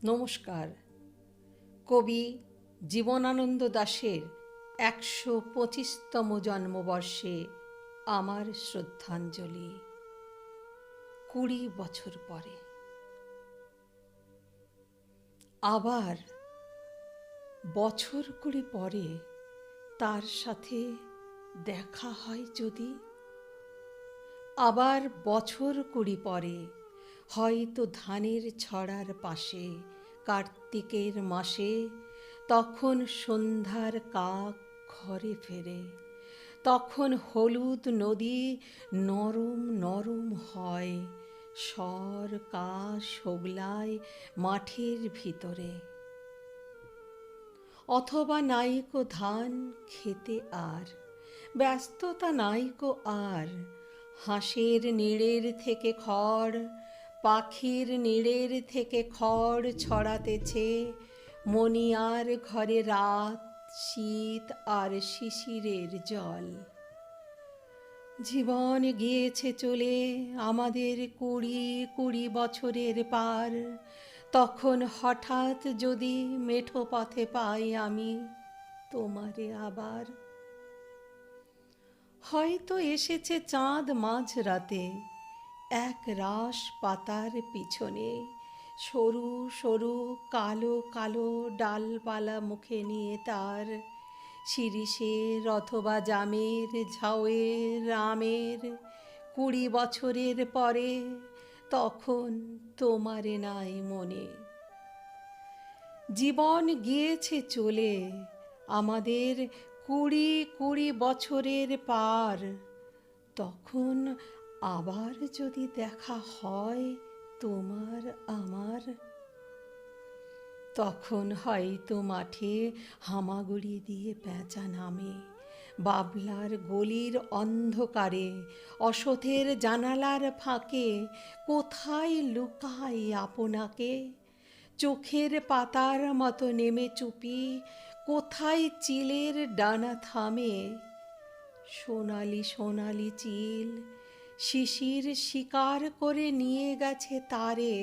নমস্কার। কবি জীবনানন্দ দাশের ১২৫তম জন্মবর্ষে আমার শ্রদ্ধাঞ্জলি। ২০ বছর পরে আবার বছর ২০ পরে তার সাথে দেখা হয় যদি, আবার বছর ২০ পরে হয়তো ধানের ছড়ার পাশে কার্তিকের মাসে, তখন সন্ধ্যার কাক ঘরে ফেরে, তখন হলুদ নদী নরম নরম হয়, স্বর কাশ হোগলায় মাঠের ভিতরে। অথবা নাইকো ধান খেতে আর ব্যস্ততা নাইকো আর, হাঁসের নিড়ের থেকে খড়, পাখির নিড়ের থেকে খড় ছড়াতেছে, মণিয়ার ঘরে রাত, শীত আর শিশিরের জল। জীবন গিয়েছে চলে আমাদের ২০ বছরের পার, তখন হঠাৎ যদি মেঠো পথে পাই আমি তোমারে আবার। হয়তো এসেছে চাঁদ মাঝরাতে এক রাশ পাতার পিছনে, সরু সরু কালো কালো ডালপালা মুখে নিয়ে তার, শিরীষের অথবা জামের, ঝাউয়ের, আমের। ২০ বছরের পরে তখন তোমারে নাই মনে। জীবন গিয়েছে চলে আমাদের ২০ বছরের পার, তখন আবার যদি দেখা হয় তোমার আমার, তখন হয়তো মাঠে হামাগুড়ি দিয়ে পেঁচা নামে, বাবলার গলির অন্ধকারে, অসথের জানালার ফাঁকে কোথায় লুকাই আপনাকে, চোখের পাতার মতো নেমে চুপি কোথায় চিলের ডানা থামে, সোনালি সোনালি চিল শিশির শিকার করে নিয়ে গেছে তারে।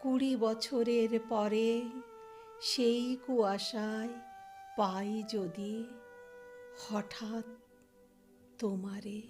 ২০ বছরের পরে সেই কুয়াশায় পাই যদি হঠাৎ তোমারে।